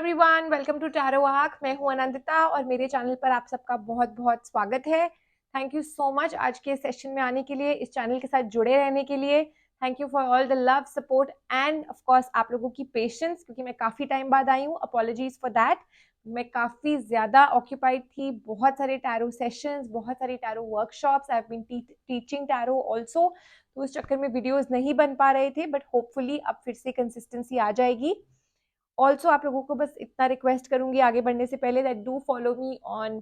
Everyone, welcome to tarot arc. मैं हूं अनंदिता और मेरे चैनल पर आप सबका बहुत बहुत स्वागत है। थैंक यू सो मच आज के सेशन में आने के लिए, इस चैनल के साथ जुड़े रहने के लिए। Thank you for all the love, support end of course आप लोगों की पेशेंस, क्योंकि मैं काफ़ी टाइम बाद आई हूँ। Apologies for that. मैं काफ़ी ज़्यादा ऑक्यूपाइड थी, बहुत सारे टैरो सेशंस, बहुत सारे tarot workshops, I have been teaching tarot also. तो उस चक्कर में वीडियोज़ नहीं बन पा रहे थे, बट होपफुली अब फिर से कंसिस्टेंसी आ जाएगी। ऑल्सो आप लोगों को बस इतना रिक्वेस्ट करूंगी आगे बढ़ने से पहले, that do follow me on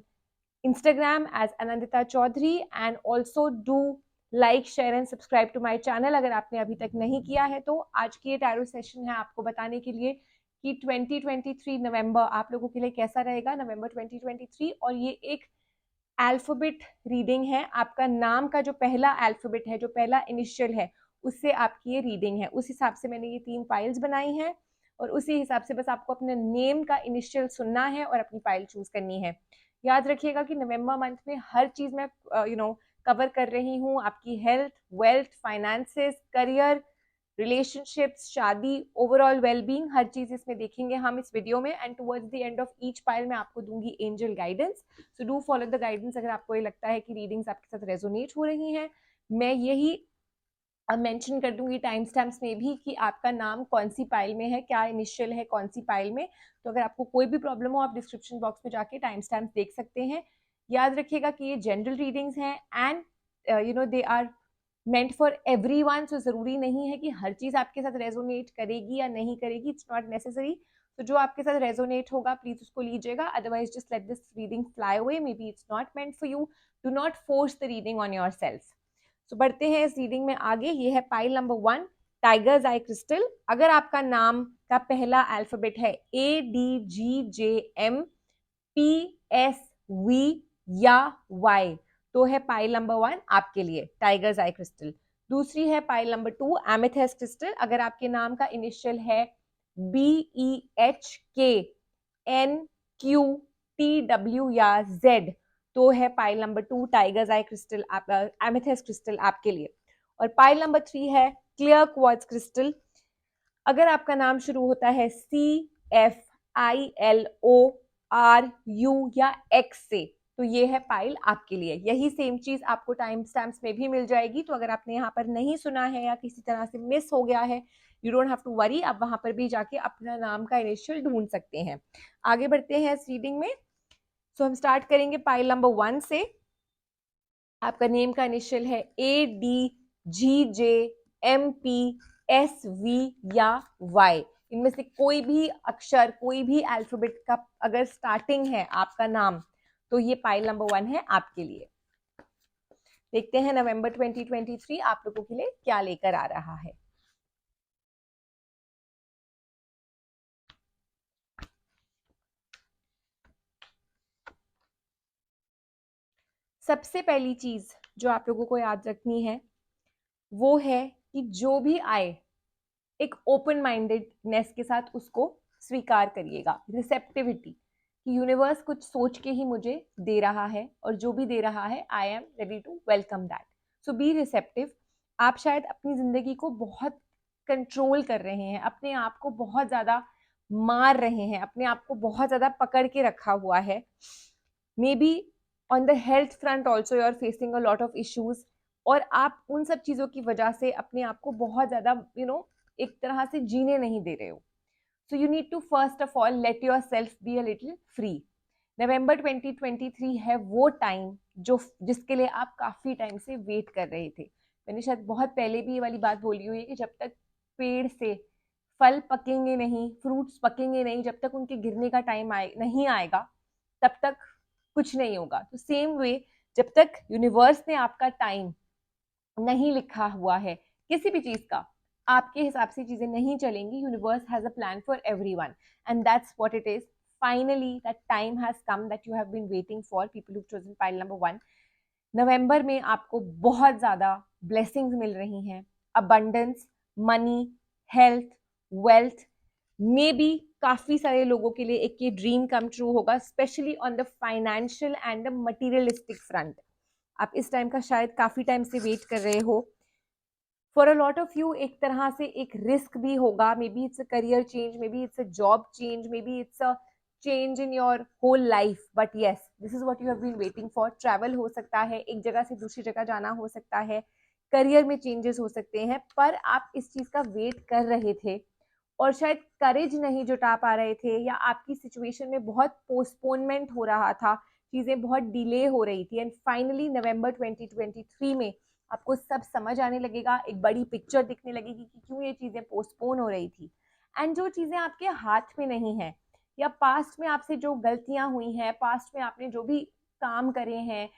Instagram as Anandita Chaudhary and also do like, share and subscribe to my channel अगर आपने अभी तक नहीं किया है तो। आज की ये टैरो सेशन है आपको बताने के लिए कि 2023 नवंबर आप लोगों के लिए कैसा रहेगा, नवंबर 2023। और ये एक अल्फाबेट रीडिंग है। आपका नाम का जो पहला अल्फाबेट है, जो पहला इनिशियल है, उससे आपकी ये रीडिंग है। उस हिसाब से मैंने ये 3 फाइल्स बनाई हैं और उसी हिसाब से बस आपको अपने नेम का इनिशियल सुनना है और अपनी फाइल चूज करनी है। याद रखिएगा कि नवंबर मंथ में हर चीज मैं कवर कर रही हूँ। आपकी health, wealth, finances, career, relationships, शादी, ओवरऑल वेलबींग, हर चीज इसमें देखेंगे हम इस वीडियो में। And towards the end of each file मैं आपको दूंगी angel guidance. So do follow the guidance अगर आपको ये लगता है कि रीडिंग्स आपके साथ रेजोनेट हो रही हैं। मैं यही अब मेंशन कर दूंगी टाइम स्टैम्प्स में भी कि आपका नाम कौन सी फाइल में है, क्या इनिशियल है कौन सी फाइल में। तो अगर आपको कोई भी प्रॉब्लम हो, आप डिस्क्रिप्शन बॉक्स में जाके टाइम स्टैम्प्स देख सकते हैं। याद रखिएगा कि ये जनरल रीडिंग्स हैं and they are meant for everyone. So जरूरी नहीं है कि हर चीज आपके साथ रेजोनेट करेगी या नहीं करेगी, इट्स नॉट नेसेसरी। तो जो आपके साथ रेजोनेट होगा प्लीज उसको लीजिएगा, otherwise just let this reading fly away, may be it's not meant for you. Do not force the reading on your self. तो बढ़ते हैं इस रीडिंग में आगे। ये है पाइल नंबर 1, टाइगर्स आई क्रिस्टल। अगर आपका नाम का पहला अल्फाबेट है ADGJMPSV या Y, तो है पाइल नंबर 1 आपके लिए टाइगर्स आई क्रिस्टल। दूसरी है पाइल नंबर 2, एमेथिस्ट क्रिस्टल। अगर आपके नाम का इनिशियल है BEHKNQTW या Z, तो है पाइल नंबर 2 टाइगर्स आई क्रिस्टल, एमेथिस्ट क्रिस्टल आपके लिए। और पाइल नंबर 3 है क्लियर क्वार्ट्ज क्रिस्टल। अगर आपका नाम शुरू होता है CFILORU या X से, तो ये है पाइल आपके लिए। यही सेम चीज आपको टाइम स्टैम्प्स में भी मिल जाएगी। तो अगर आपने यहाँ पर नहीं सुना है या किसी तरह से मिस हो गया है, you don't have to worry, आप वहां पर भी जाके अपना नाम का इनिशियल ढूंढ सकते हैं। आगे बढ़ते हैं इस रीडिंग में। सो हम स्टार्ट करेंगे पाइल नंबर 1 से। आपका नेम का इनिशियल है ADGJMPSV या Y। इनमें से कोई भी अक्षर, कोई भी अल्फाबेट का अगर स्टार्टिंग है आपका नाम, तो ये पाइल नंबर 1 है आपके लिए। देखते हैं नवंबर 2023 आप लोगों के लिए क्या लेकर आ रहा है। सबसे पहली चीज जो आप लोगों को याद रखनी है वो है कि जो भी आए, एक ओपन माइंडेडनेस के साथ उसको स्वीकार करिएगा। रिसेप्टिविटी कि यूनिवर्स कुछ सोच के ही मुझे दे रहा है और जो भी दे रहा है I am ready to welcome that. So be receptive. आप शायद अपनी जिंदगी को बहुत कंट्रोल कर रहे हैं, अपने आप को बहुत ज्यादा मार रहे हैं, अपने आप को बहुत ज्यादा पकड़ के रखा हुआ है। Maybe on the health front also you are facing a lot of issues, और आप उन सब चीजों की वजह से अपने आप को बहुत ज्यादा एक तरह से जीने नहीं दे रहे हो। So you need to first of all let yourself be a little free. नवंबर 2023 है वो टाइम जो जिसके लिए आप काफी टाइम से वेट कर रहे थे। मैंने शायद बहुत पहले भी ये वाली बात बोली हुई है कि जब तक पेड़ से फल पकेंगे नहीं, फ्रूट्स पकेंगे नहीं, जब तक उनके गिरने का टाइम नहीं आएगा, तब तक कुछ नहीं होगा। तो सेम वे, जब तक यूनिवर्स ने आपका टाइम नहीं लिखा हुआ है किसी भी चीज का, आपके हिसाब से चीजें नहीं चलेंगी। Universe has a plan for everyone and that's what it is. Finally that time has come that you have been waiting for, people who chosen pile number 1। November में आपको बहुत ज्यादा ब्लेसिंग्स मिल रही हैं, abundance, money, health, wealth. Maybe काफी सारे लोगों के लिए एक ये ड्रीम कम ट्रू होगा, specially on the financial and the materialistic front. आप इस टाइम का शायद काफी टाइम से वेट कर रहे हो for a lot of you एक तरह से एक रिस्क भी होगा, maybe it's a career change, maybe it's a job change, maybe it's a change in your whole life, but yes this is what you have been waiting for. Travel हो सकता है, एक जगह से दूसरी जगह जाना हो सकता है, करियर में चेंजेस हो सकते हैं, पर आप इस चीज का वेट कर रहे थे और शायद करेज नहीं जुटा पा रहे थे, या आपकी सिचुएशन में बहुत पोस्टपोनमेंट हो रहा था, चीजें बहुत डिले हो रही थी, एंड फाइनली नवंबर 2023 में आपको सब समझ आने लगेगा, एक बड़ी पिक्चर दिखने लगेगी कि क्यों ये चीजें पोस्टपोन हो रही थी। एंड जो चीजें आपके हाथ में नहीं है, या पास्ट में आपसे जो गलतियां हुई हैं, पास्ट में आपने जो भी काम करे हैं,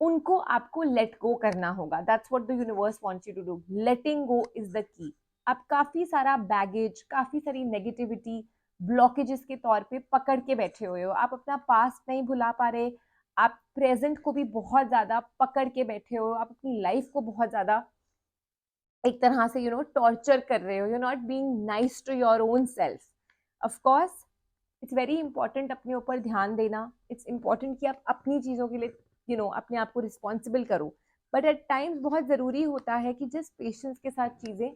उनको आपको लेट गो करना होगा। That's what the universe wants you to do. Letting go is the key. आप काफी सारा बैगेज, काफी सारी नेगेटिविटी, ब्लॉकेजेस के तौर पे पकड़ के बैठे हुए हो। आप अपना पास्ट नहीं भुला पा रहे, आप प्रेजेंट को भी बहुत ज्यादा पकड़ के बैठे हो, आप अपनी लाइफ को बहुत ज्यादा एक तरह से टॉर्चर कर रहे हो। You not being nice to your own self. Of course it's very important अपने ऊपर ध्यान देना, इट्स इंपॉर्टेंट कि आप अपनी चीज़ों के लिए अपने आप को रिस्पॉन्सिबल करो, बट एट टाइम्स बहुत ज़रूरी होता है कि जिस पेशेंस के साथ चीज़ें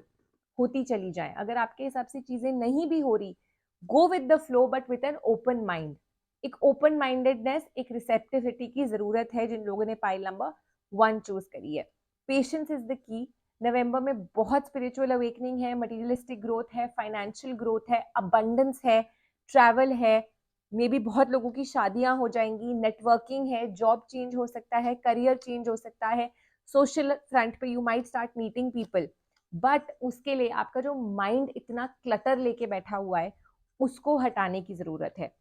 होती चली जाएं, अगर आपके हिसाब से चीज़ें नहीं भी हो रही, गो with the flow but with an open mind. एक ओपन माइंडेडनेस, एक रिसेप्टिविटी की ज़रूरत है जिन लोगों ने पाइल नंबर 1 चूज करी है। पेशेंस इज द की। नवंबर में बहुत स्पिरिचुअल अवेकनिंग है, मटीरियलिस्टिक ग्रोथ है, फाइनेंशियल ग्रोथ है, अबंडेंस है, ट्रैवल है, मे बी बहुत लोगों की शादियां हो जाएंगी, नेटवर्किंग है, जॉब चेंज हो सकता है, करियर चेंज हो सकता है, सोशल फ्रंट पे you might start meeting people. But उसके लिए आपका जो माइंड इतना क्लटर लेके बैठा हुआ है, उसको हटाने की जरूरत है।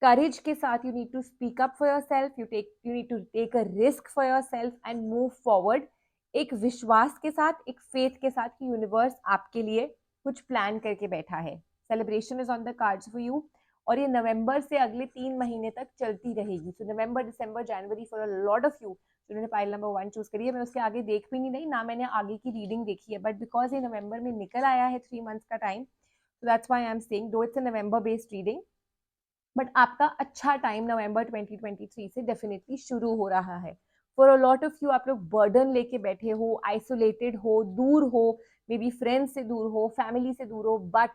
करेज के साथ you need to speak up for your self, you need to take a risk for your self and move forward. एक विश्वास के साथ, एक फेथ के साथ कि यूनिवर्स आपके लिए कुछ प्लान करके बैठा है। Celebration is on the cards for you, और ये नवंबर से अगले 3 महीने तक चलती रहेगी। So November, December, January, for a lot of you जिन्होंने पाइल नंबर 1 चूज करी है, मैं उसके आगे देख भी नहीं रही ना, मैंने आगे की रीडिंग देखी है, बट बिकॉज ये नवंबर में निकल आया है 3 मंथ्स का time, so that's why I'm saying, though it's a November based reading, but आपका अच्छा टाइम नवंबर 2023 से डेफिनेटली शुरू हो रहा है। For a lot of you आप लोग बर्डन लेके बैठे हो, आइसोलेटेड हो, दूर हो, मे बी फ्रेंड्स से दूर हो, फैमिली से दूर हो, बट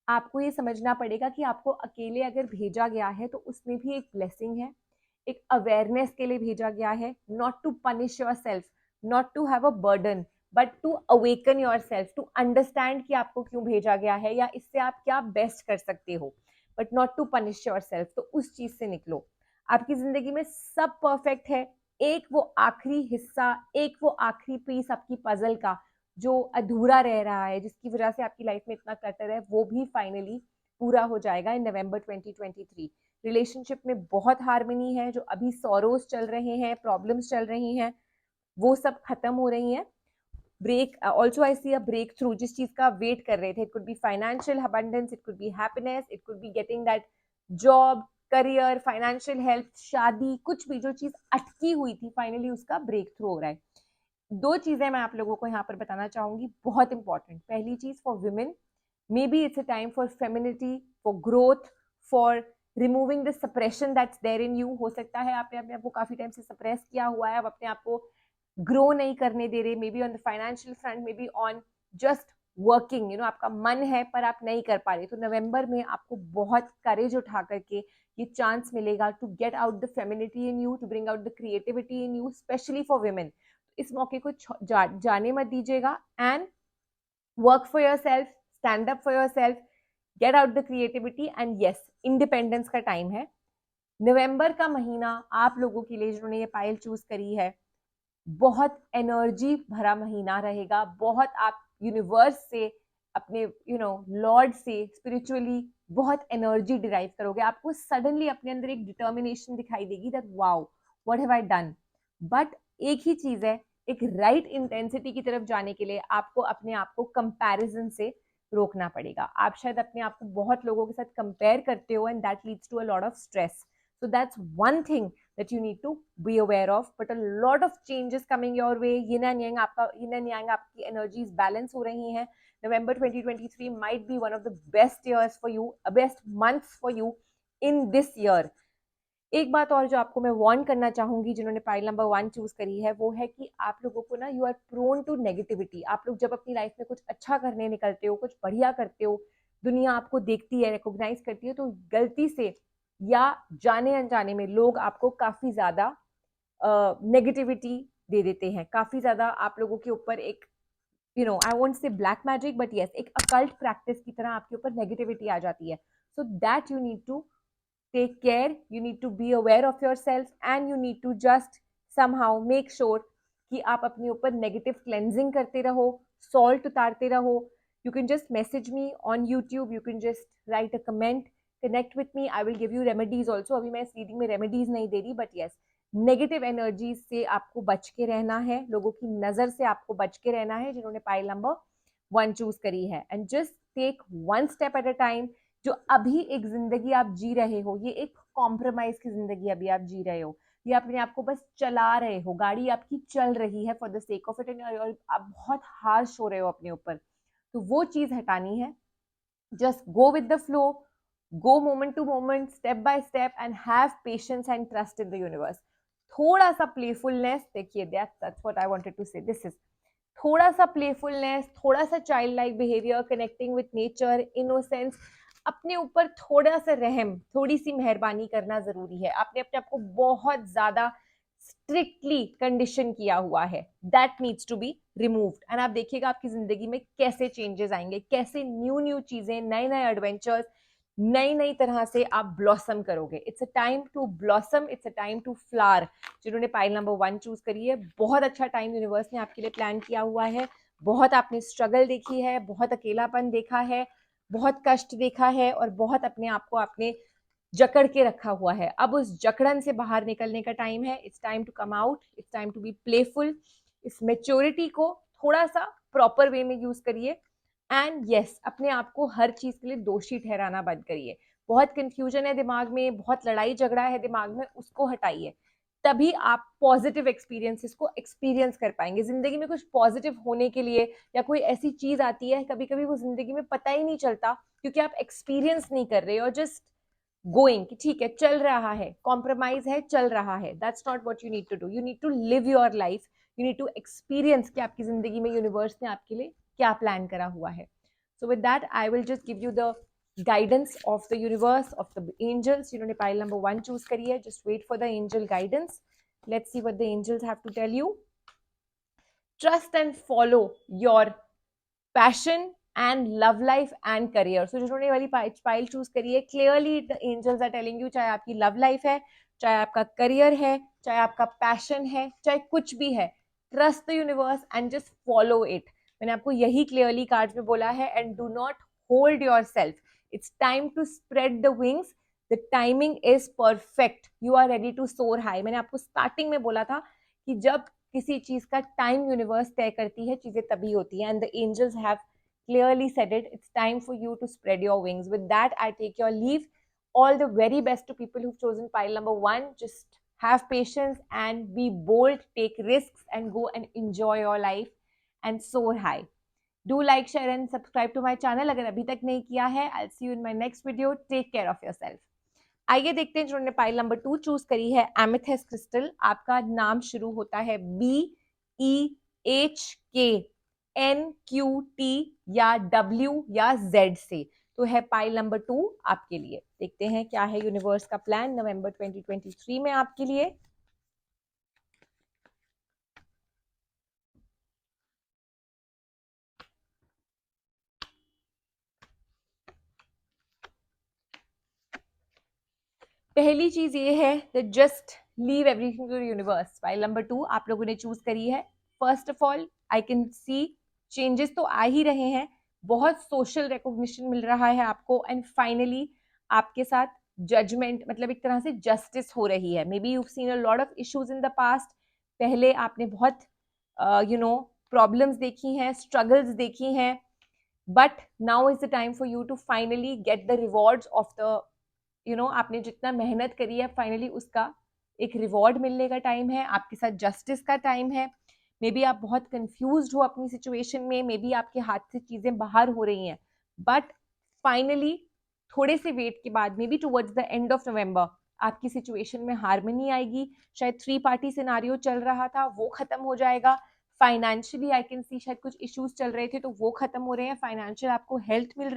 आपको ये समझना पड़ेगा कि आपको अकेले अगर भेजा गया है तो उसमें भी एक ब्लेसिंग है, एक अवेयरनेस के लिए भेजा गया है। Not to punish your self, not to have a burden, but to awaken your self, to understand कि आपको क्यों भेजा गया है या इससे आप क्या बेस्ट कर सकते हो, but not to punish your self. तो उस चीज से निकलो। आपकी जिंदगी में सब परफेक्ट है, एक वो आखिरी हिस्सा, एक वो आखिरी पीस आपकी पजल का जो अधूरा रह रहा है, जिसकी वजह से आपकी लाइफ में इतना क्लटर है, वो भी फाइनली पूरा हो जाएगा इन नवंबर 2023। रिलेशनशिप में बहुत हार्मनी है, जो अभी सॉरोज चल रहे हैं, प्रॉब्लम्स चल रही हैं, वो सब खत्म हो रही हैं। Break also I see a breakthrough, जिस चीज का वेट कर रहे थे, it could be financial abundance, it could be happiness, it could be getting that job, career, financial help, शादी, कुछ भी जो चीज अटकी हुई थी, फाइनली उसका ब्रेक थ्रू हो रहा है। 2 चीजें मैं आप लोगों को यहाँ पर बताना चाहूंगी, बहुत इंपॉर्टेंट। पहली चीज, for women, maybe it's a time for femininity, for growth, for removing the suppression that's there in you. हो सकता है आपने अपने आप को काफी टाइम से सप्रेस किया हुआ है, अब अपने आप को ग्रो नहीं करने दे रहे, may be on the financial front, may be on just working, आपका मन है पर आप नहीं कर पा रहे। तो नवंबर में आपको बहुत करेज उठा करके ये चांस मिलेगा to get out the femininity in you, to bring out the creativity in you, specially for women. इस मौके को जाने मत दीजिएगा, and work for your self, stand up for your self, get out the creativity, and yes, independence का time है। नवंबर का महीना आप लोगों के लिए जिन्होंने ये पाइल चूज करी है, बहुत एनर्जी भरा महीना रहेगा। बहुत आप यूनिवर्स से, अपने लॉर्ड से स्पिरिचुअली बहुत एनर्जी डिराइव करोगे। आपको सडनली अपने अंदर एक डिटर्मिनेशन दिखाई देगी that wow what have I done. But एक ही चीज है, एक राइट इंटेंसिटी की तरफ जाने के लिए आपको अपने आप को कंपैरिजन से रोकना पड़ेगा। आप शायद अपने आप को बहुत लोगों के साथ कंपेयर करते हो, and that leads to a lot of stress. So that's one thing that you need to be aware of. But a lot of changes coming your way. Yin and yang, आपका yin and yang, आपकी energies balance हो रही हैं. November 2023 might be one of the best years for you, best months for you in this year. एक बात और जो आपको मैं वार्न करना चाहूंगी, जिन्होंने पाइल नंबर 1 चूज करी है, वो है कि आप लोगों को ना, you are prone to negativity. आप लोग जब अपनी लाइफ में कुछ अच्छा करने निकलते हो, कुछ बढ़िया करते हो, दुनिया आपको देखती है, रिकॉग्नाइज करती है, तो गलती से या जाने अनजाने में लोग आपको काफी ज्यादा नेगेटिविटी दे देते हैं। काफी ज्यादा आप लोगों के ऊपर एक, I won't say black magic, but yes, एक अकल्ट प्रैक्टिस की तरह आपके ऊपर नेगेटिविटी आ जाती है। So that you need to take care, you need to be aware of yourself and you need to just somehow make sure कि आप अपने ऊपर नेगेटिव क्लेंजिंग करते रहो, सॉल्ट उतारते रहो। You can just message me on YouTube, you can just right a comment, connect with me, I will give you remedies also. अभी मैं इस रीडिंग में रेमेडीज नहीं दे रही, बट यस, नेगेटिव एनर्जीज से आपको बच के रहना है, लोगों की नजर से आपको बच के रहना है जिन्होंने पाइल नंबर 1 चूज करी है। And just take one step at a time. जो अभी एक जिंदगी आप जी रहे हो, ये एक कॉम्प्रोमाइज की जिंदगी अभी आप जी रहे हो, ये अपने आप को बस चला रहे हो, गाड़ी आपकी चल रही है for the sake of it, and आप बहुत हार्श हो रहे हो अपने ऊपर। तो वो चीज हटानी है। Just go with the flow, go moment to moment, step by step, and have patience and trust in the universe. थोड़ा सा प्लेफुलनेस, देखिए that's what I wanted to say, this is थोड़ा सा प्लेफुलनेस, थोड़ा सा child like behaviour, connecting with nature, innocence, अपने ऊपर थोड़ा सा रहम, थोड़ी सी मेहरबानी करना जरूरी है। आपने अपने आप को बहुत ज्यादा स्ट्रिक्टली कंडीशन किया हुआ है, that needs to be removed. And आप देखिएगा आपकी जिंदगी में कैसे चेंजेस आएंगे, कैसे न्यू न्यू चीजें, नए नए एडवेंचर्स, नई नई तरह से आप ब्लॉसम करोगे। It's a time to blossom, it's a time to flower. जिन्होंने पाइल नंबर 1 चूज करी है, बहुत अच्छा टाइम यूनिवर्स ने आपके लिए प्लान किया हुआ है। बहुत आपने स्ट्रगल देखी है, बहुत अकेलापन देखा है, बहुत कष्ट देखा है, और बहुत अपने आप को आपने जकड़ के रखा हुआ है। अब उस जकड़न से बाहर निकलने का टाइम है। It's time to come out, it's time to be playful. इस मेच्योरिटी को थोड़ा सा प्रॉपर वे में यूज करिए। एंड यस, अपने आप को हर चीज के लिए दोषी ठहराना बंद करिए। बहुत कंफ्यूजन है दिमाग में, बहुत लड़ाई झगड़ा है दिमाग में, उसको हटाइए। तभी आप पॉजिटिव एक्सपीरियंसेस को एक्सपीरियंस कर पाएंगे। जिंदगी में कुछ पॉजिटिव होने के लिए या कोई ऐसी चीज आती है, कभी कभी वो जिंदगी में पता ही नहीं चलता, क्योंकि आप एक्सपीरियंस नहीं कर रहे हो, जस्ट गोइंग कि ठीक है, चल रहा है, कॉम्प्रोमाइज है, चल रहा है। That's not what you need to do. You need to live your life, you need to experience कि आपकी जिंदगी में यूनिवर्स ने आपके लिए क्या प्लान करा हुआ है। So with that I will just give you the guidance of the universe, of the angels, जिन्होंने pile number 1 choose करी है। just wait for the angel guidance. Let's see what the angels have to tell you. Trust and follow your passion and love life and career. So जिन्होंने वाली pile choose करी है, clearly the angels are telling you, चाहे आपकी love life है, चाहे आपका career है, चाहे आपका पैशन है, चाहे कुछ भी है, trust the universe and just follow it. मैंने आपको यही क्लियरली कार्ड में बोला है। And do not hold your self, it's time to spread the wings, the timing is perfect, you are ready to soar high. मैंने आपको starting में बोला था कि जब किसी चीज का टाइम यूनिवर्स तय करती है, चीजें तभी होती हैं। And the angels have clearly said it, it's time for you to spread your wings. With that, I take your leave. All the very best to people who've chosen pile number 1. Just have patience and be bold, take risks, and go and enjoy your life and soar high. Do like, share and subscribe to my channel अगर अभी तक नहीं किया है। I'll see you in my next video. Take care of yourself. आइए देखते हैं जिन्होंने पाइल नंबर 2 चूज करी है, एमेथिस्ट क्रिस्टल। आपका नाम शुरू होता है BEHKNQT या W या Z से, तो है पाइल नंबर 2 आपके लिए। देखते हैं क्या है यूनिवर्स का प्लान नवंबर 2023 में आपके लिए। पहली चीज ये है that just leave everything to the universe। File number 2 आप लोगों ने चूज करी है। First of all I can see changes तो आ ही रहे हैं, बहुत सोशल रिकॉग्निशन मिल रहा है आपको, एंड फाइनली आपके साथ जजमेंट, मतलब एक तरह से जस्टिस हो रही है। Maybe you seen a lot of issues in the past. पहले आपने बहुत प्रॉब्लम्स देखी हैं, स्ट्रगल्स देखी हैं, but now is the time for you to finally get the rewards of the आपने जितना मेहनत करी है, फाइनली उसका एक रिवॉर्ड मिलने का टाइम है। आपके साथ जस्टिस का टाइम है। मे बी आप बहुत कंफ्यूज्ड हो अपनी सिचुएशन में, मे बी आपके हाथ से चीजें बाहर हो रही हैं, बट फाइनली थोड़े से वेट के बाद, may be towards the end of नवंबर, आपकी सिचुएशन में हार्मनी आएगी, शायद 3 पार्टी सिनारियो चल रहा था वो खत्म हो जाएगा, फाइनेंशियली आई कैन सी शायद कुछ इश्यूज चल रहे थे तो वो खत्म हो रहे हैं, फाइनेंशियल आपको हेल्प मिल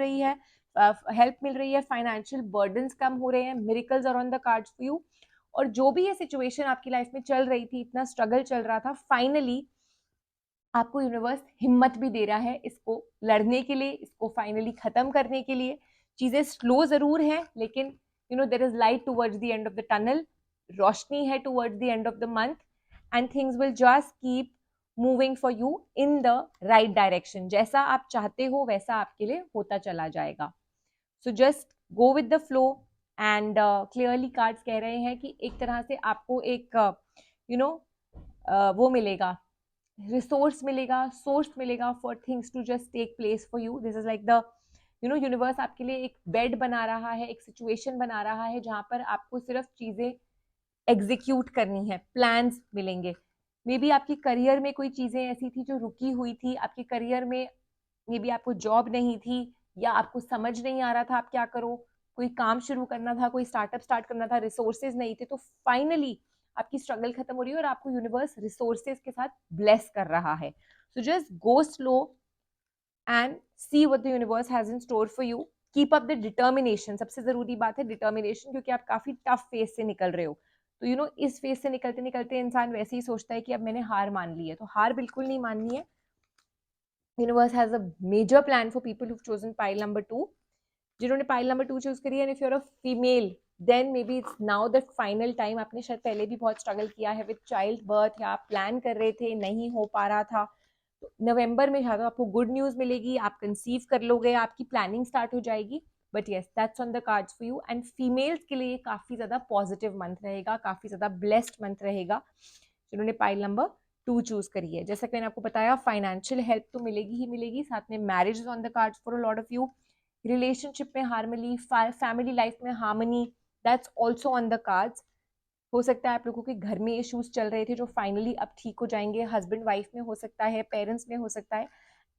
रही है, फाइनेंशियल बर्डन्स कम हो रहे हैं, miracles are on the cards for you. और जो भी ये सिचुएशन आपकी लाइफ में चल रही थी, इतना स्ट्रगल चल रहा था, फाइनली आपको यूनिवर्स हिम्मत भी दे रहा है इसको लड़ने के लिए, इसको फाइनली खत्म करने के लिए। चीजें स्लो जरूर हैं लेकिन there is light towards the end of the tunnel, रोशनी है towards the end of the month, and things will just keep moving for you in the right direction. जैसा आप चाहते हो वैसा आपके लिए होता चला जाएगा। So just go with the flow, and clearly cards कह रहे हैं कि एक तरह से आपको एक वो मिलेगा, रिसोर्स मिलेगा, सोर्स मिलेगा for things to just take place for you. This is like the universe आपके लिए एक बेड बना रहा है, एक सिचुएशन बना रहा है जहां पर आपको सिर्फ चीजें एग्जीक्यूट करनी है, प्लान्स मिलेंगे। मे बी आपकी करियर में कोई चीजें ऐसी थी जो रुकी हुई थी, आपके करियर में मे बी आपको जॉब नहीं थी या आपको समझ नहीं आ रहा था आप क्या करो, कोई काम शुरू करना था, कोई स्टार्टअप स्टार्ट करना था, रिसोर्सेज नहीं थे, तो फाइनली आपकी स्ट्रगल खत्म हो रही है और आपको यूनिवर्स रिसोर्सेज के साथ ब्लेस कर रहा है। So just go slow and C what the universe has in store for you. Keep up the determination, सबसे जरूरी बात है डिटर्मिनेशन, क्योंकि आप काफी टफ फेज से निकल रहे हो। तो इस फेज से निकलते निकलते इंसान वैसे ही सोचता है कि अब मैंने हार मान ली है, तो हार बिल्कुल नहीं माननी है। Universe has a major plan for people who chosen pile number 2, जिन्होंने पाइल नंबर 2 चूज करी है। And if you are a female then maybe it's now the final time. आपने शायद पहले भी बहुत स्ट्रगल किया है विद चाइल्ड बर्थ, या आप प्लान कर रहे थे नहीं हो पा रहा था, तो नवंबर में शायद आपको गुड न्यूज मिलेगी, आप कंसीव कर लोगे, आपकी प्लानिंग स्टार्ट हो जाएगी। But yes, that's on the cards for you. And females के लिए काफी ज्यादा पॉजिटिव मंथ रहेगा, काफी ज्यादा ब्लेस्ड मंथ रहेगा जिन्होंने पाइल नंबर 2 चूज करी है। जैसा कि मैंने आपको बताया, फाइनेंशियल हेल्प तो मिलेगी ही मिलेगी, साथ में marriage is on the cards for a lot of you, relationship में हार्मनी, फैमिली लाइफ में harmony, that's also on the cards. हो सकता है आप लोगों के घर में इश्यूज चल रहे थे जो फाइनली अब ठीक हो जाएंगे, हस्बैंड वाइफ में हो सकता है, पेरेंट्स में हो सकता है,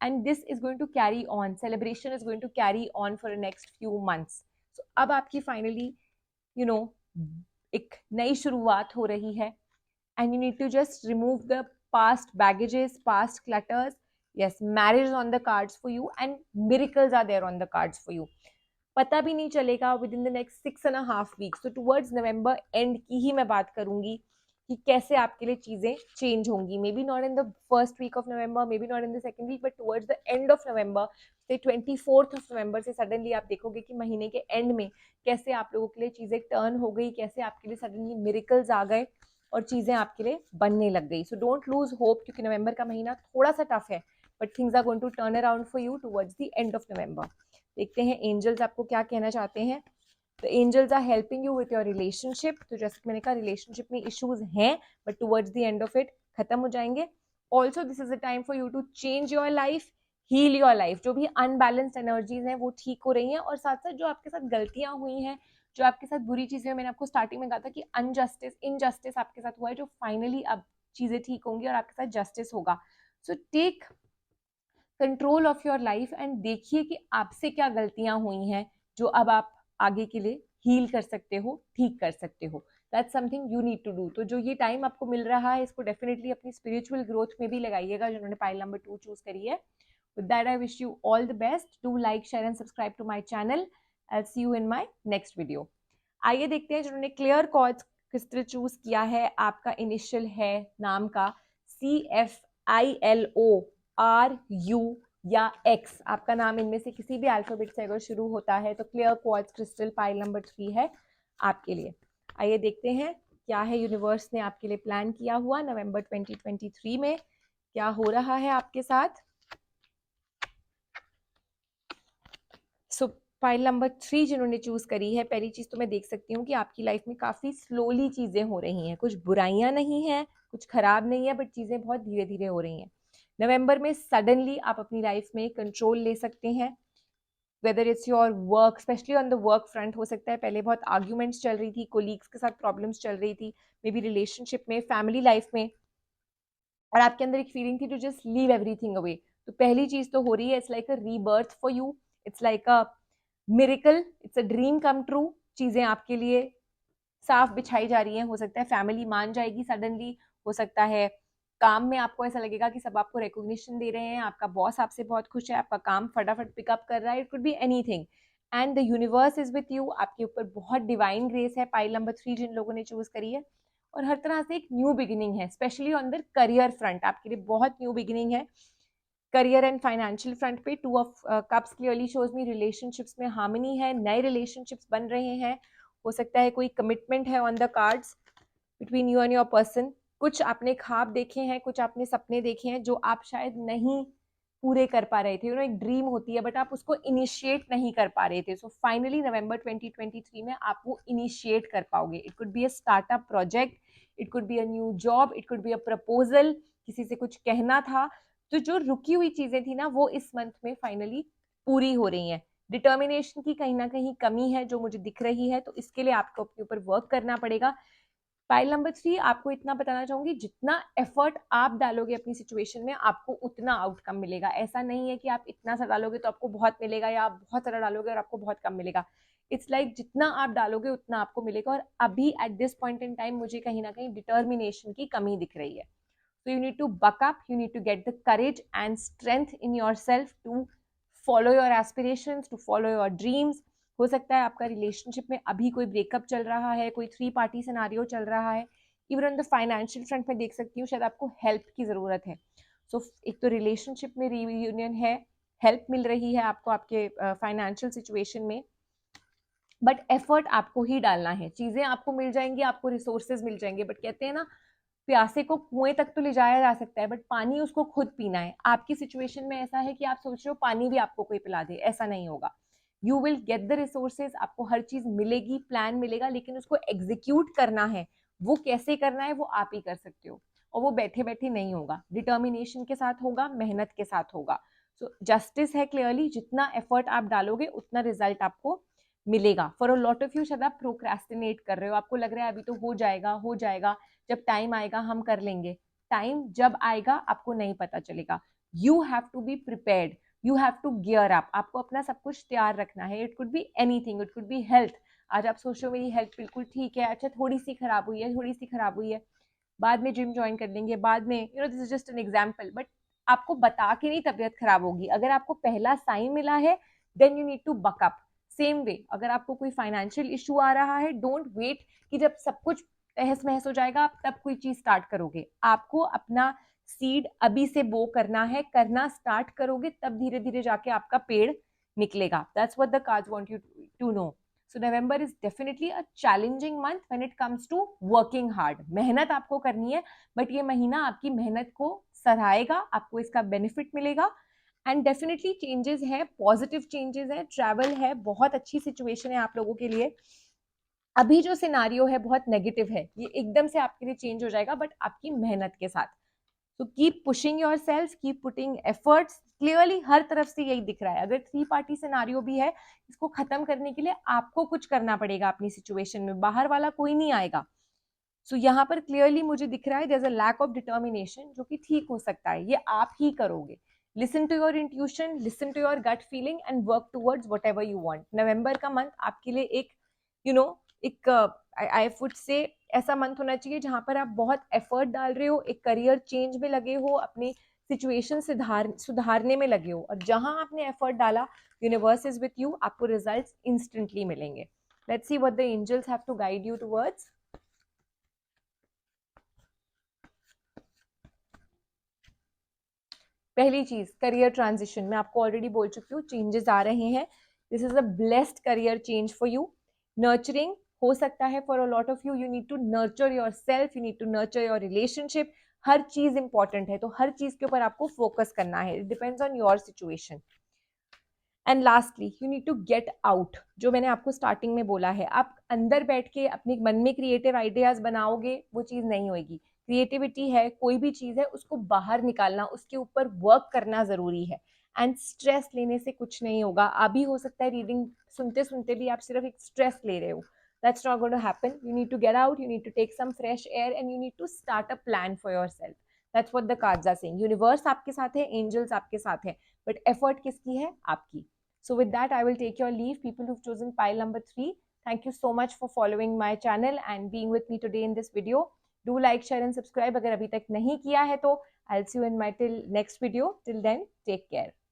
and this is going to carry on, celebration is going to carry on for next few months. So अब आपकी फाइनली यू नो एक नई शुरुआत हो रही है, and you need to just remove the past baggages, past clutters. Yes, marriage is on the cards for you and miracles are there on the cards for you. पता भी नहीं चलेगा with in the next 6.5 weeks। तो towards November and की ही मैं बात करूंगी कि कैसे आपके लिए चीजें चेंज होंगी। Maybe not in the first week of November, maybe not in the second week, but towards the end of November से 24th ऑफ नवंबर से सडनली आप देखोगे कि महीने के एंड में कैसे आप लोगों के लिए चीजें टर्न हो गई, कैसे आपके लिए सडनली मिरेकल्स आ गए और चीजें आपके लिए बनने लग गई। सो डोंट लूज होप, क्योंकि नवंबर का महीना थोड़ा सा टफ है, but things are going to turn around for you towards the end of November. देखते हैं एंजल्स आपको क्या कहना चाहते हैं। तो angels are helping you with your relationship. तो जैसे मैंने कहा, रिलेशनशिप में इश्यूज हैं but towards the end of it खत्म हो जाएंगे। Also this is a time for you to change your life, heal your life. जो भी अनबैलेंस्ड एनर्जीज हैं वो ठीक हो रही हैं, और साथ साथ जो आपके साथ गलतियां हुई हैं, जो आपके साथ बुरी चीजें हुई, मैंने आपको स्टार्टिंग में कहा था कि अनजस्टिस, इनजस्टिस आपके साथ हुआ है, जो फाइनली अब चीजें ठीक होंगी और आपके साथ जस्टिस होगा। So take control of your life and देखिए कि आपसे क्या गलतियां हुई हैं जो अब आप आगे के लिए हील कर सकते हो, ठीक कर सकते हो। That's something you need to do. तो जो ये टाइम आपको मिल रहा है, इसको डेफिनेटली अपनी स्पिरिचुअल ग्रोथ में भी लगाइएगा, जिन्होंने पाइल नंबर 2 चूज करी है। With that, I wish you all the best. Do like, share and subscribe to my channel. I'll see you in my next video. आइए देखते हैं जिन्होंने क्लियर क्वार्ट्ज क्रिस्टल चूज किया है, आपका इनिशियल है नाम का CFILORU या X, आपका नाम इनमें से किसी भी अल्फाबेट से अगर शुरू होता है तो clear quartz crystal pile number 3 है आपके लिए। आइए देखते हैं क्या है यूनिवर्स ने आपके लिए प्लान किया हुआ नवंबर 2023 में, क्या हो रहा है आपके साथ। सो पाइल नंबर 3 जिन्होंने चूज करी है, पहली चीज तो मैं देख सकती हूँ कि आपकी लाइफ में काफी स्लोली चीजें हो रही हैं, कुछ बुराइयां नहीं है, कुछ खराब नहीं है, बट चीजें बहुत धीरे धीरे हो रही हैं। नवंबर में सडनली आप अपनी लाइफ में कंट्रोल ले सकते हैं, whether it's your work, specially on the work front. हो सकता है पहले बहुत आर्ग्यूमेंट्स चल रही थी, कोलीग्स के साथ प्रॉब्लम्स चल रही थी, मे बी रिलेशनशिप में, फैमिली लाइफ में, और आपके अंदर एक फीलिंग थी to just leave everything away. तो पहली चीज तो हो रही है, it's like a rebirth for you, it's like a miracle, it's a dream come true. चीजें आपके लिए साफ बिछाई जा रही हैं, हो सकता है फैमिली मान जाएगी सडनली, हो सकता है काम में आपको ऐसा लगेगा कि सब आपको रिकॉग्निशन दे रहे हैं, आपका बॉस आपसे बहुत खुश है, आपका काम फटाफट पिकअप कर रहा है, it could be anything and the universe is with you, आपके ऊपर बहुत डिवाइन ग्रेस है। पाइल नंबर 3 जिन लोगों ने चूज करी है, और हर तरह से एक न्यू बिगिनिंग है, specially on the career front आपके लिए बहुत न्यू बिगिनिंग है। करियर एंड फाइनेंशियल फ्रंट पे 2 of cups clearly shows me relationships में हार्मनी है, नए रिलेशनशिप्स बन रहे हैं, हो सकता है कोई कमिटमेंट है on the cards between you and your person. कुछ आपने ख्वाब देखे हैं, कुछ आपने सपने देखे हैं जो आप शायद नहीं पूरे कर पा रहे थे, यू नो एक ड्रीम होती है बट आप उसको इनिशिएट नहीं कर पा रहे थे। सो फाइनली नवंबर 2023 में आप वो इनिशिएट कर पाओगे। It could be a startup project, it could be a new job, it could be a proposal, किसी से कुछ कहना था, तो जो रुकी हुई चीजें थी ना वो इस मंथ में फाइनली पूरी हो रही हैं। डिटर्मिनेशन की कहीं ना कहीं कमी है जो मुझे दिख रही है, तो इसके लिए आपको अपने ऊपर वर्क करना पड़ेगा। पाइल नंबर 3 आपको इतना बताना चाहूंगी, जितना एफर्ट आप डालोगे अपनी सिचुएशन में आपको उतना आउटकम मिलेगा। ऐसा नहीं है कि आप इतना सा डालोगे तो आपको बहुत मिलेगा, या आप बहुत सारा डालोगे और आपको बहुत कम मिलेगा। इट्स लाइक जितना आप डालोगे उतना आपको मिलेगा, और अभी at this point in time मुझे कहीं ना कहीं डिटर्मिनेशन की कमी दिख रही है। So you need to buck up, you need to get the courage and strength in yourself to follow your aspirations, to follow your dreams. हो सकता है आपका रिलेशनशिप में अभी कोई ब्रेकअप चल रहा है, कोई 3 पार्टी सिनारियो चल रहा है, even on the financial front में देख सकती हूँ शायद आपको हेल्प की जरूरत है। सो एक तो रिलेशनशिप में रीयूनियन है, हेल्प मिल रही है आपको आपके फाइनेंशियल सिचुएशन में, बट एफर्ट आपको ही डालना है। चीजें आपको मिल जाएंगी, आपको रिसोर्सेज मिल जाएंगे, बट कहते हैं ना प्यासे को कुएं तक तो ले जाया जा सकता है, बट पानी उसको खुद पीना है। आपकी सिचुएशन में ऐसा है कि आप सोच रहे हो पानी भी आपको कोई पिला दे, ऐसा नहीं होगा। You will get the resources, आपको हर चीज मिलेगी, प्लान मिलेगा, लेकिन उसको एग्जीक्यूट करना है, वो कैसे करना है वो आप ही कर सकते हो, और वो बैठे बैठे नहीं होगा, डिटर्मिनेशन के साथ होगा, मेहनत के साथ होगा। सो जस्टिस है क्लियरली, जितना एफर्ट आप डालोगे उतना रिजल्ट आपको मिलेगा। For a lot of you शायद आप प्रोक्रेस्टिनेट कर रहे हो, आपको लग रहा है अभी तो हो जाएगा हो जाएगा, जब टाइम आएगा हम कर लेंगे। टाइम जब आएगा आपको नहीं पता चलेगा। You have to be prepared, you have to gear up, आपको अपना सब कुछ तैयार रखना है। It could be anything, it could be health. आज आप सोचो मेरी हेल्थ बिल्कुल ठीक है, अच्छा थोड़ी सी खराब हुई है, थोड़ी सी खराब हुई है, बाद में जिम ज्वाइन कर लेंगे, बाद में, you know this is just an example, but आपको बता के नहीं तबीयत खराब होगी। अगर आपको पहला साइन मिला है then you need to buck up. Same way अगर आपको कोई फाइनेंशियल इशू आ रहा है, डोंट वेट कि जब सब कुछ तहस महस हो जाएगा आप तब कोई चीज स्टार्ट करोगे। आपको अपना सीड अभी से बो करना है, करना स्टार्ट करोगे तब धीरे धीरे जाके आपका पेड़ निकलेगा। That's what the cards want you to know. So November is definitely a challenging month when it comes to working hard. मेहनत आपको करनी है, बट ये महीना आपकी मेहनत को सराहेगा, आपको इसका बेनिफिट मिलेगा। एंड डेफिनेटली चेंजेस है, पॉजिटिव चेंजेस है, ट्रैवल है, बहुत अच्छी सिचुएशन है आप लोगों के लिए। अभी जो सिनारियो है बहुत नेगेटिव है, ये एकदम से आपके लिए चेंज हो जाएगा, बट आपकी मेहनत के साथ। So keep pushing yourself, keep putting efforts. Clearly हर तरफ से यही दिख रहा है। अगर 3 पार्टी सिनारियो भी है, इसको खत्म करने के लिए आपको कुछ करना पड़ेगा अपनी सिचुएशन में, बाहर वाला कोई नहीं आएगा। सो यहाँ पर क्लियरली मुझे दिख रहा है there is a lack of determination, जो कि ठीक हो सकता है, ये आप ही करोगे। Listen to your intuition, listen to your gut feeling and work towards whatever you want. नवंबर का मंथ आपके लिए एक यू नो एक आई वुड से ऐसा मंथ होना चाहिए जहां पर आप बहुत एफर्ट डाल रहे हो, एक करियर चेंज में लगे हो, अपनी सिचुएशन सुधारने में लगे हो, और जहां आपने एफर्ट डाला यूनिवर्स इज विथ यू, आपको रिजल्ट्स इंस्टेंटली मिलेंगे। Let's see what the angels have to guide you towards. पहली चीज करियर ट्रांजिशन, मैं आपको ऑलरेडी बोल चुकी हूँ, चेंजेस आ रहे हैं। This is a blessed career change for you. Nurturing हो सकता है for a lot of you, you need to nurture your self, you need to nurture your relationship. हर चीज इंपॉर्टेंट है, तो हर चीज के ऊपर आपको फोकस करना है। It depends on your situation. And lastly you need to get out, जो मैंने आपको स्टार्टिंग में बोला है। आप अंदर बैठ के अपने मन में क्रिएटिव आइडियाज बनाओगे, वो चीज नहीं होगी। क्रिएटिविटी है, कोई भी चीज है, उसको बाहर निकालना, उसके ऊपर वर्क करना जरूरी है। एंड स्ट्रेस लेने से कुछ नहीं होगा। अभी हो सकता है रीडिंग सुनते सुनते भी आप सिर्फ एक स्ट्रेस ले रहे हो, that's not going to happen. You need to get out, you need to take some fresh air and you need to start a plan for yourself. That's what the cards are saying. Universe आपके साथ है, angels आपके साथ है, but effort किसकी है? आपकी। So with that, I will take your leave. People who've chosen pile number 3, Thank you so much for following my channel and being with me today in this video. Do like, share and subscribe अगर अभी तक नहीं किया है तो. I'll see you in my next video. Till then, take care.